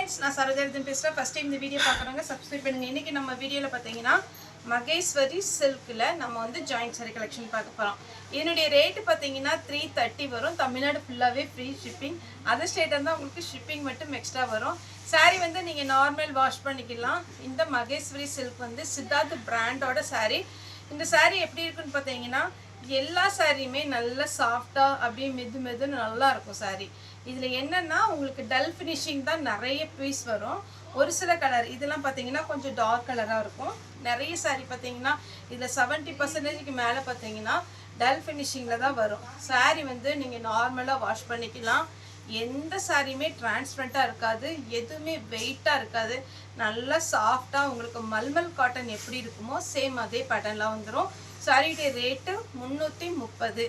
friends, நான் சரோஜாரதன் பேசுகிறேன். First time இந்த வீடியோ பார்க்குறவங்க சப்ஸ்கிரைப் பண்ணுங்கள். இன்றைக்கி நம்ம வீடியோவில் பார்த்தீங்கன்னா மகேஸ்வரி சில்கில் நம்ம வந்து ஜாயிண்ட் சாரி கலெக்ஷன் பார்க்க போகிறோம். என்னுடைய ரேட்டு பார்த்தீங்கன்னா 330 வரும். தமிழ்நாடு ஃபுல்லாகவே ஃப்ரீ ஷிப்பிங். அதர் ஸ்டேட்டாக இருந்தால் உங்களுக்கு ஷிப்பிங் மட்டும் எக்ஸ்ட்ரா வரும். சாரீ வந்து நீங்கள் நார்மல் வாஷ் பண்ணிக்கலாம். இந்த மகேஸ்வரி சில்க் வந்து சித்தார்த் பிராண்டோட சாரீ. இந்த சாரீ எப்படி இருக்குன்னு பார்த்தீங்கன்னா எல்லா சாரியுமே நல்லா சாஃப்டாக அப்படியே மெதுன்னு நல்லா இருக்கும் சாரீ. இதில் என்னென்னா உங்களுக்கு டல் ஃபினிஷிங் தான் நிறைய பீஸ் வரும். ஒரு சில கலர் இதெல்லாம் பார்த்தீங்கன்னா கொஞ்சம் டார்க் கலராக இருக்கும். நிறைய சாரீ பார்த்தீங்கன்னா இதில் 70% மேலே பார்த்தீங்கன்னா டல் ஃபினிஷிங்கில் தான் வரும். சாரீ வந்து நீங்கள் நார்மலாக வாஷ் பண்ணிக்கலாம். எந்த சாரியுமே டிரான்ஸ்பரண்ட்டாக இருக்காது, எதுவுமே வெயிட்டாக இருக்காது. நல்லா சாஃப்டாக உங்களுக்கு மல்மல் காட்டன் எப்படி இருக்குமோ சேம் அதே பேட்டர்ன்லாம் வந்துடும். சாரியுடைய ரேட்டு 330,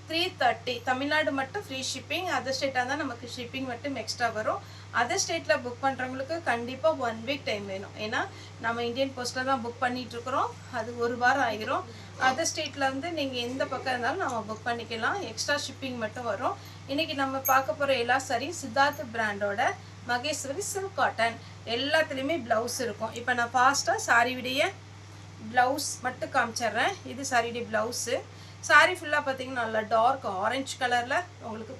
330. தமிழ்நாடு மட்டும் ஃப்ரீ ஷிப்பிங். அதர் ஸ்டேட்டாக இருந்தால் நமக்கு ஷிப்பிங் மட்டும் எக்ஸ்ட்ரா வரும். அதர் ஸ்டேட்டில் புக் பண்ணுறவங்களுக்கு கண்டிப்பாக 1 வீக் டைம் வேணும். ஏன்னா நம்ம இந்தியன் போஸ்ட்டில் தான் புக் பண்ணிகிட்ருக்குறோம். அது ஒரு வாரம் ஆகிரும். அதர் ஸ்டேட்டில் வந்து நீங்கள் எந்த பக்கம் இருந்தாலும் நம்ம புக் பண்ணிக்கலாம். எக்ஸ்ட்ரா ஷிப்பிங் மட்டும் வரும். இன்றைக்கி நம்ம பார்க்க போகிற எல்லா சாரியும் சித்தார்த் பிராண்டோட மகேஸ்வரி சில்க் காட்டன். எல்லாத்துலேயுமே ப்ளவுஸ் இருக்கும். இப்போ நான் ஃபாஸ்ட்டாக சாரியுடைய ப்ளவுஸ் மட்டும் காமிச்சிட்றேன். இது சாரியுடைய ப்ளவுஸு. சாரி ஃபுல்லாக பார்த்தீங்கன்னா நல்லா டார்க் ஆரஞ்சு கலரில் உங்களுக்கு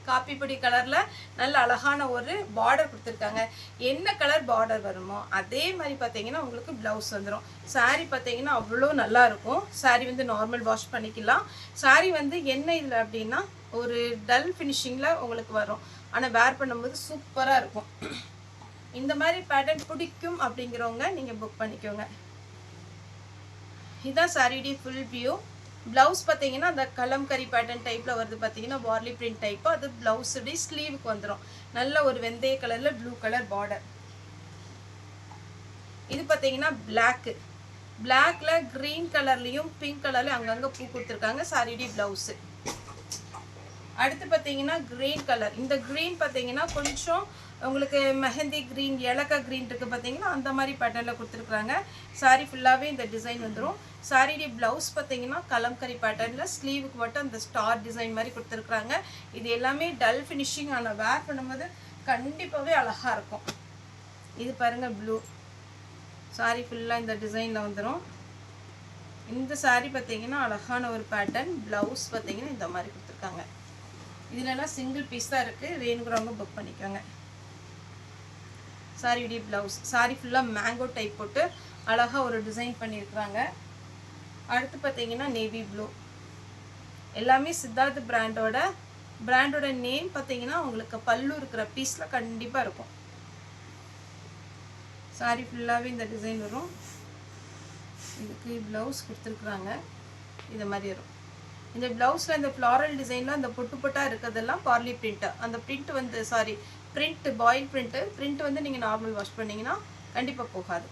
காப்பி பொடி கலரில் நல்ல அழகான ஒரு பார்டர் கொடுத்துருக்காங்க. என்ன கலர் பார்டர் வருமோ அதே மாதிரி பார்த்தீங்கன்னா உங்களுக்கு ப்ளவுஸ் வந்துடும். சாரீ பார்த்தீங்கன்னா அவ்வளோ நல்லாயிருக்கும். சாரீ வந்து நார்மல் வாஷ் பண்ணிக்கலாம். சாரீ வந்து என்ன இல்லை அப்படின்னா ஒரு டல் ஃபினிஷிங்கில் உங்களுக்கு வரும். ஆனால் வேர் பண்ணும்போது சூப்பராக இருக்கும். இந்த மாதிரி பேட்டர்ன் பிடிக்கும் அப்படிங்கிறவங்க நீங்கள் புக் பண்ணிக்கோங்க. இதுதான் சாரியுடைய ஃபுல் வியூ. ப்ளவுஸ் பார்த்தீங்கன்னா அந்த கலம்கரி பேட்டர்ன் டைப்பில் வருது. பார்த்தீங்கன்னா வார்லி பிரிண்ட் டைப்பு. அது ப்ளவுஸுடைய ஸ்லீவுக்கு வந்துடும். நல்ல ஒரு வெந்தய கலரில் ப்ளூ கலர் பார்டர். இது பார்த்தீங்கன்னா பிளாக்ல க்ரீன் கலர்லேயும் பிங்க் கலர்லேயும் அங்கங்கே பூ கொடுத்துருக்காங்க. சாரியுடைய ப்ளவுஸு. அடுத்து பார்த்தீங்கன்னா க்ரீன் கலர். இந்த க்ரீன் பார்த்தீங்கன்னா கொஞ்சம் உங்களுக்கு மெஹந்தி க்ரீன், ஏலக்காய் க்ரீன் இருக்குது பார்த்தீங்கன்னா அந்த மாதிரி பேட்டர்னில் கொடுத்துருக்குறாங்க. சாரீ ஃபுல்லாகவே இந்த டிசைன் வந்துடும். சாரியுடைய ப்ளவுஸ் பார்த்தீங்கன்னா கலம்கரி பேட்டர்னில் ஸ்லீவுக்கு மட்டும் அந்த ஸ்டார் டிசைன் மாதிரி கொடுத்துருக்குறாங்க. இது எல்லாமே டல் ஃபினிஷிங். ஆனால் வேர் பண்ணும்போது கண்டிப்பாகவே அழகாக இருக்கும். இது பாருங்கள் ப்ளூ. சாரீ ஃபுல்லாக இந்த டிசைனில் வந்துடும். இந்த சாரீ பார்த்தீங்கன்னா அழகான ஒரு பேட்டர்ன். ப்ளவுஸ் பார்த்தீங்கன்னா இந்த மாதிரி கொடுத்துருக்காங்க. இதுலலாம் சிங்கிள் பீஸ் தான் இருக்குது. வேணுங்கிறவங்க புக் பண்ணிக்கோங்க. சாரியுடைய ப்ளவுஸ். சாரீ ஃபுல்லாக மேங்கோ டைப் போட்டு அழகாக ஒரு டிசைன் பண்ணியிருக்கிறாங்க. அடுத்து பார்த்தீங்கன்னா நேவி ப்ளூ. எல்லாமே சித்தார்த் பிராண்டோட நேம் பார்த்தீங்கன்னா உங்களுக்கு பல்லு இருக்கிற பீஸில் கண்டிப்பாக இருக்கும். சாரீ ஃபுல்லாகவே இந்த டிசைன் வரும். இதுக்கு ப்ளவுஸ் கொடுத்துருக்குறாங்க. இது மாதிரி வரும். இந்த ப்ளவுஸில் இந்த ஃப்ளாரல் டிசைனில் அந்த பொட்டாக இருக்கிறதெல்லாம் பார்லி பிரிண்ட்டு. அந்த பிரிண்ட் வந்து பாயில் பிரிண்ட் வந்து நீங்கள் நார்மல் வாஷ் பண்ணிங்கன்னா கண்டிப்பாக போகாது.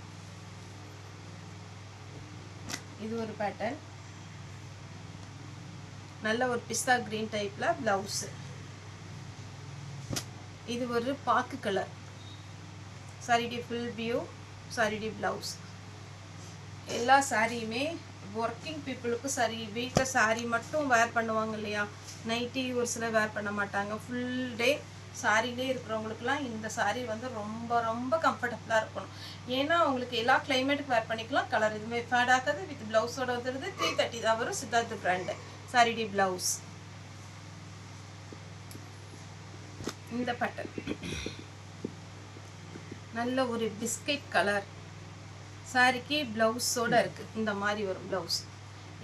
இது ஒரு பேட்டர்ன். நல்ல ஒரு பிஸ்தா க்ரீன் டைப்பில் ப்ளவுஸு. இது ஒரு பாக்கு கலர். சாரியுடைய ஃபுல் வியூ. சாரியுடைய ப்ளவுஸ். எல்லா சாரியுமே ஒர்க்கிங் பீப்புளுக்கு சரி. வீட்டில் சாரீ மட்டும் வேர் பண்ணுவாங்க இல்லையா, நைட்டி ஒரு சிலர் வேர் பண்ண மாட்டாங்க. ஃபுல் டே சாரிலே இருக்கிறவங்களுக்குலாம் இந்த சாரீ வந்து ரொம்ப கம்ஃபர்டபுளாக இருக்கணும். ஏன்னா உங்களுக்கு எல்லா கிளைமேட்டுக்கு வேர் பண்ணிக்கலாம். கலர் எதுவுமே ஃபேட் ஆகாது. வித் ப்ளவுஸோட வந்துடுது. 330 தான் வரும். சித்தார்த் பிராண்டு. சாரியுடைய ப்ளவுஸ் இந்த பேட்டர்ன். நல்ல ஒரு பிஸ்கட் கலர். சாரிக்கு ப்ளவுஸோடு இருக்குது. இந்த மாதிரி வரும் ப்ளவுஸ்.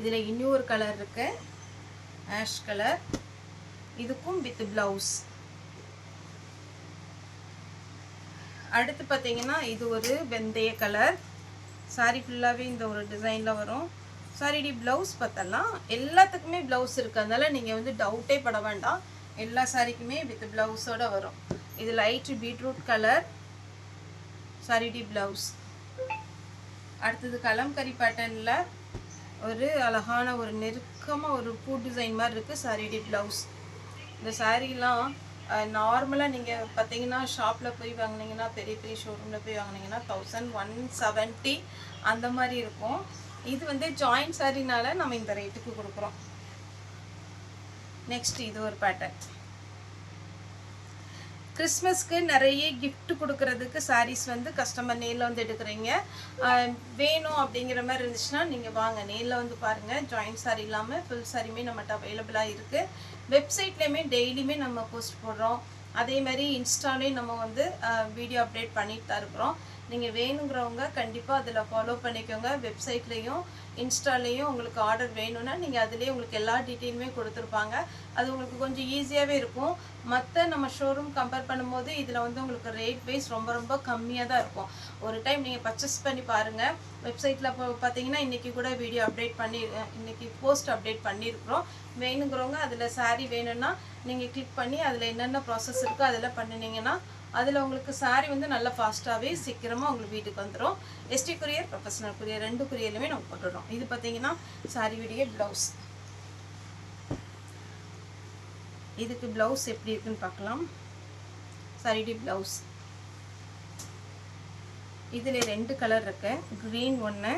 இதில் இன்னொரு கலர் இருக்குது, ஆஷ் கலர். இதுக்கும் வித் ப்ளவுஸ். அடுத்து பார்த்தீங்கன்னா இது ஒரு வெந்தய கலர். சாரி ஃபுல்லாகவே இந்த ஒரு டிசைனில் வரும். சாரியுடைய ப்ளவுஸ் பார்த்தலாம். எல்லாத்துக்குமே ப்ளவுஸ் இருக்குது. அதனால் நீங்கள் வந்து டவுட்டே பட வேண்டாம். எல்லா சாரிக்குமே வித் ப்ளவுஸோடு வரும். இது லைட் பீட்ரூட் கலர். சாரியுடைய ப்ளவுஸ். அடுத்தது கலம்கரி பேட்டர்னில் ஒரு அழகான ஒரு நெருக்கமாக ஒரு பூ டிசைன் மாதிரி இருக்குது. சாரியுடைய ப்ளவுஸ். இந்த சாரீலாம் நார்மலாக நீங்கள் பார்த்தீங்கன்னா ஷாப்பில் போய் வாங்கினீங்கன்னா, பெரிய ஷோரூமில் போய் வாங்கினீங்கன்னா 1170 அந்த மாதிரி இருக்கும். இது வந்து ஜாயிண்ட் சாரினால நம்ம இந்த ரேட்டுக்கு கொடுக்குறோம். நெக்ஸ்ட் இது ஒரு பேட்டர்ன். கிறிஸ்மஸ்க்கு நிறைய கிஃப்ட் கொடுக்கறதுக்கு சாரீஸ் வந்து கஸ்டமர் நேரில் வந்து எடுக்கிறீங்க. வேணும் அப்படிங்கிற மாதிரி இருந்துச்சுன்னா நீங்கள் வாங்க, நேரில் வந்து பாருங்கள். ஜாயிண்ட் சாரீ இல்லாமல் ஃபுல் சாரியுமே நம்மகிட்ட அவைலபிளாக இருக்குது. வெப்சைட்லேயுமே டெய்லியுமே நம்ம போஸ்ட் போடுறோம். அதே மாதிரி இன்ஸ்டாலேயும் நம்ம வந்து வீடியோ அப்டேட் பண்ணிட்டு தான் இருக்கிறோம். நீங்கள் வேணுங்கிறவங்க கண்டிப்பாக அதில் ஃபாலோ பண்ணிக்கோங்க. வெப்சைட்லேயும் இன்ஸ்டாலேயும் உங்களுக்கு ஆர்டர் வேணும்னா நீங்கள் அதுலேயே உங்களுக்கு எல்லா டீட்டெயிலுமே கொடுத்துருப்பாங்க. அது உங்களுக்கு கொஞ்சம் ஈஸியாகவே இருக்கும். மற்ற நம்ம ஷோரூம் கம்பேர் பண்ணும்போது இதில் வந்து உங்களுக்கு ரேட் வைஸ் ரொம்ப ரொம்ப கம்மியாக தான் இருக்கும். ஒரு டைம் நீங்கள் பர்ச்சேஸ் பண்ணி பாருங்கள். வெப்சைட்டில் பார்த்தீங்கன்னா இன்றைக்கி கூட வீடியோ அப்டேட் பண்ணி இன்றைக்கி போஸ்ட் அப்டேட் பண்ணியிருக்கிறோம். வேணுங்கிறவங்க அதில் சாரீ வேணும்னா நீங்கள் கிளிக் பண்ணி அதில் என்னென்ன ப்ராசஸ் இருக்கோ அதெல்லாம் பண்ணினீங்கன்னா அதில் உங்களுக்கு சாரீ வந்து நல்லா ஃபாஸ்ட்டாகவே சீக்கிரமாக உங்களுக்கு வீட்டுக்கு வந்துடும். எஸ்டி கொரியர், ப்ரொஃபஷனல் கொரியர், 2 கொரியர்லையுமே நம்ம போட்டுடுறோம். இது பார்த்தீங்கன்னா சாரியுடைய ப்ளவுஸ். இதுக்கு ப்ளவுஸ் எப்படி இருக்குன்னு பார்க்கலாம். சாரியுடைய ப்ளவுஸ் இதில் 2 கலர் இருக்கு. க்ரீன் ஒன்று,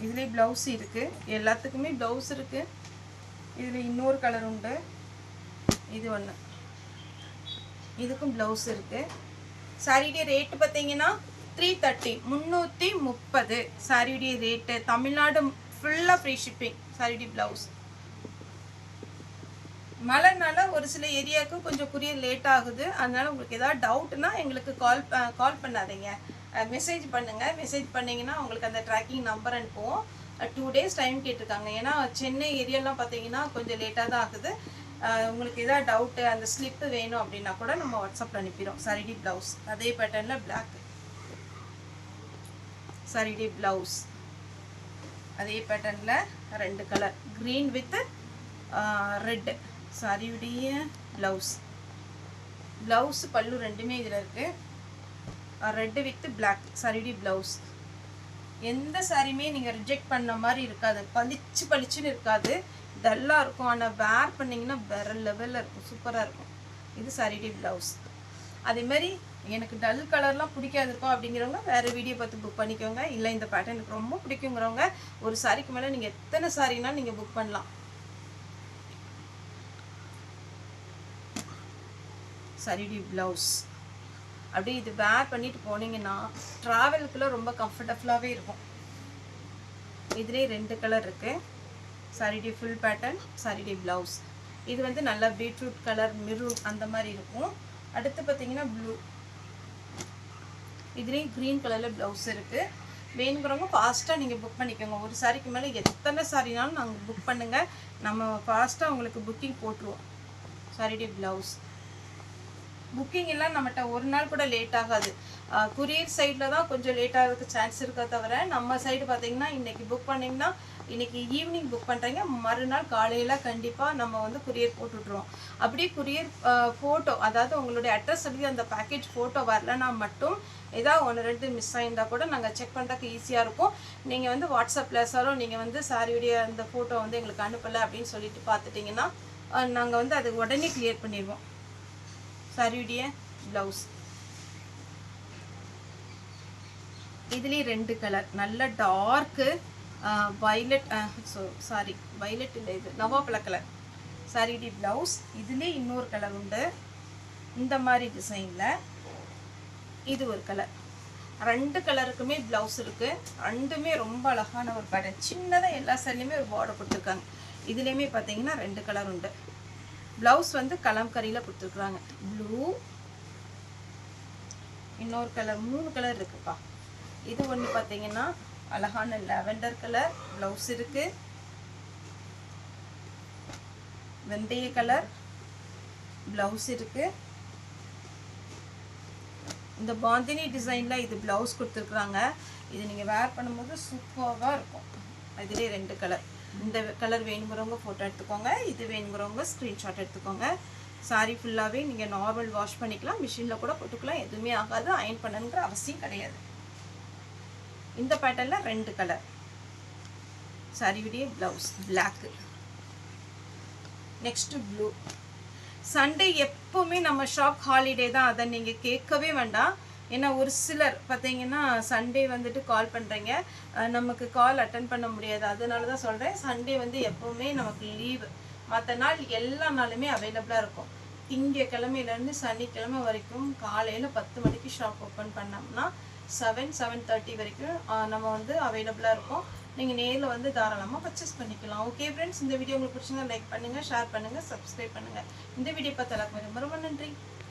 இதுலேயே ப்ளவுஸ் இருக்குது. எல்லாத்துக்குமே ப்ளவுஸ் இருக்குது. இதில் இன்னொரு கலர் உண்டு. இது ஒன்று, இதுக்கும் ப்ளவுஸ் இருக்குது. சாரியுடைய ரேட்டு பார்த்தீங்கன்னா 330, 330 சாரியுடைய ரேட்டு. தமிழ்நாடு ஃபுல்லாக ஃப்ரீ ஷிப்பிங். சாரியுடைய ப்ளவுஸ். மழைனால ஒரு சில ஏரியாவுக்கு கொஞ்சம் கொரியர் லேட் ஆகுது. அதனால் உங்களுக்கு ஏதாவது டவுட்னா எங்களுக்கு கால் பண்ணாதீங்க, மெசேஜ் பண்ணுங்கள். மெசேஜ் பண்ணிங்கன்னா உங்களுக்கு அந்த ட்ராக்கிங் நம்பர் அனுப்புவோம். 2 days டைம் கேட்டிருக்காங்க. ஏன்னா சென்னை ஏரியாலாம் பார்த்தீங்கன்னா கொஞ்சம் லேட்டாக தான் ஆகுது. உங்களுக்கு எதாவது டவுட்டு, அந்த ஸ்லிப்பு வேணும் அப்படின்னா கூட நம்ம வாட்ஸ்அப்பில் அனுப்பிடுவோம். சாரிடி ப்ளவுஸ் அதே பேட்டர்னில் பிளாக். சாரிடி ப்ளவுஸ் அதே பேட்டர்னில் 2 கலர், க்ரீன் வித் ரெட்டு. சாரியுடைய ப்ளவுஸ். ப்ளவுஸ் பல்லு ரெண்டுமே இதில் இருக்குது. Red with black. சாரியுடைய ப்ளவுஸ். எந்த சாரியுமே நீங்கள் ரிஜெக்ட் பண்ண மாதிரி இருக்காது. பளிச்சுன்னு இருக்காது, டல்லாக இருக்கும். ஆனால் வேர் பண்ணிங்கன்னா வேறு லெவலில் இருக்கும், சூப்பராக இருக்கும். இது சாரியுடைய ப்ளவுஸ். அதேமாதிரி எனக்கு டல் கலர்லாம் பிடிக்காதுப்பா அப்படிங்கிறவங்க வேறு வீடியோ பார்த்து புக் பண்ணிக்கோங்க. இல்லை இந்த பேட்டர்ன் எனக்கு ரொம்ப பிடிக்குங்கிறவங்க ஒரு சாரிக்கு மேலே நீங்கள் எத்தனை சாரினாலும் நீங்கள் புக் பண்ணலாம். சாரியுடைய ப்ளவுஸ். அப்படியே இது வேர் பண்ணிட்டு போனீங்கன்னா ட்ராவலுக்குள்ள ரொம்ப கம்ஃபர்டபுளாகவே இருக்கும். இதுலேயே 2 கலர் இருக்குது. சாரியுடைய ஃபுல் பேட்டர்ன், சாரியுடைய ப்ளவுஸ். இது வந்து நல்லா பீட்ரூட் கலர், மெரூன் அந்த மாதிரி இருக்கும். அடுத்து பார்த்தீங்கன்னா ப்ளூ. இதுலேயும் க்ரீன் கலரில் ப்ளவுஸ் இருக்குது. வேணுங்கிறவங்க ஃபாஸ்ட்டாக நீங்கள் புக் பண்ணிக்கோங்க. ஒரு சாரிக்கு மேலே எத்தனை சாரினாலும் நாங்கள் புக் பண்ணுங்கள். நம்ம ஃபாஸ்ட்டாக உங்களுக்கு புக்கிங் போட்டுருவோம். சாரியுடைய ப்ளவுஸ். புக்கிங் எல்லாம் நம்மகிட்ட ஒரு நாள் கூட லேட் ஆகாது. கொரியர் சைடில் தான் கொஞ்சம் லேட் ஆகிறதுக்கு சான்ஸ் இருக்கா தவிர, நம்ம சைடு பார்த்தீங்கன்னா இன்றைக்கி புக் பண்ணிங்கன்னா இன்றைக்கி ஈவினிங் புக் பண்ணுறீங்க, மறுநாள் காலையில் கண்டிப்பாக நம்ம வந்து கொரியர் போட்டுவிட்ருவோம். அப்படியே கொரியர் ஃபோட்டோ, அதாவது உங்களுடைய அட்ரஸ் எழுதி அந்த பேக்கேஜ் ஃபோட்டோ வரலன்னா மட்டும் ஏதாவது 1-2 மிஸ் ஆகிருந்தால் கூட நாங்கள் செக் பண்ணுறதுக்கு ஈஸியாக இருக்கும். நீங்கள் வந்து வாட்ஸ்அப்பில் சாரும் நீங்கள் வந்து சாரியுடைய அந்த ஃபோட்டோ வந்து எங்களுக்கு அனுப்பலை அப்படின்னு சொல்லிட்டு பார்த்துட்டிங்கன்னா நாங்கள் வந்து அது உடனே கிளியர் பண்ணிடுவோம். சாரியுடைய ப்ளவுஸ். இதுலேயே 2 கலர், நல்ல டார்க்கு வைலட், வைலட் இல்லை, இது நவாப்பழ கலர். சாரியுடைய ப்ளவுஸ். இதுலேயே இன்னொரு கலர் உண்டு இந்த மாதிரி டிசைனில். இது ஒரு கலர். 2 கலருக்குமே ப்ளவுஸ் இருக்குது. ரெண்டுமே ரொம்ப அழகான ஒரு பேட்டர்ன். சின்னதாக எல்லா சாரிலையுமே ஒரு பார்டர் கொடுத்துருக்காங்க. இதுலேயுமே பார்த்தீங்கன்னா 2 கலர் உண்டு. ப்ளவுஸ் வந்து கலம்கரியில் கொடுத்துருக்குறாங்க. ப்ளூ, இன்னொரு கலர், 3 கலர் இருக்குப்பா. இது ஒன்று பார்த்தீங்கன்னா அழகான லாவெண்டர் கலர் ப்ளவுஸ் இருக்குது. வெந்தய கலர் ப்ளவுஸ் இருக்குது. இந்த பாந்தினி டிசைனில் இது ப்ளவுஸ் கொடுத்துருக்குறாங்க. இது நீங்கள் வேர் பண்ணும்போது சூப்பராக இருக்கும். இதுலேயே 2 கலர். இந்த கலர் வேணுங்கிறவங்க ஃபோட்டோ எடுத்துக்கோங்க. இது வேணுங்கிறவங்க ஸ்க்ரீன்ஷாட் எடுத்துக்கோங்க. சாரி ஃபுல்லாகவே நீங்கள் நார்மல் வாஷ் பண்ணிக்கலாம், மிஷினில் கூட போட்டுக்கலாம், எதுவுமே ஆகாது. அயன் பண்ணணுங்கிற அவசியம் கிடையாது. இந்த பேட்டர்னில் 2 கலர். சாரியுடைய blouse black. Next blue. Sunday எப்போவுமே நம்ம ஷாப் ஹாலிடே தான், அதை நீங்கள் கேட்கவே வேண்டாம். ஏன்னா ஒரு சிலர் பார்த்தீங்கன்னா சண்டே வந்துட்டு கால் பண்ணுறீங்க, நமக்கு கால் அட்டன் பண்ண முடியாது. அதனால தான் சொல்கிறேன், சண்டே வந்து எப்போவுமே நமக்கு லீவு. மற்ற நாள் எல்லா நாளுமே அவைலபிளாக இருக்கும். திங்கக்கிழமையிலேருந்து சனிக்கிழமை வரைக்கும் காலையில் 10 மணிக்கு ஷாப் ஓப்பன் பண்ணோம்னா 7-7:30 வரைக்கும் நம்ம வந்து அவைலபிளாக இருக்கும். நீங்கள் நேரில் வந்து தாராளமாக பர்ச்சேஸ் பண்ணிக்கலாம். ஓகே ஃப்ரெண்ட்ஸ், இந்த வீடியோ உங்களுக்கு பிடிச்சிருந்தா லைக் பண்ணுங்கள், ஷேர் பண்ணுங்கள், சப்ஸ்கிரைப் பண்ணுங்கள். இந்த வீடியோ பார்த்த எல்லாருக்கும் ரொம்ப ரொம்ப நன்றி.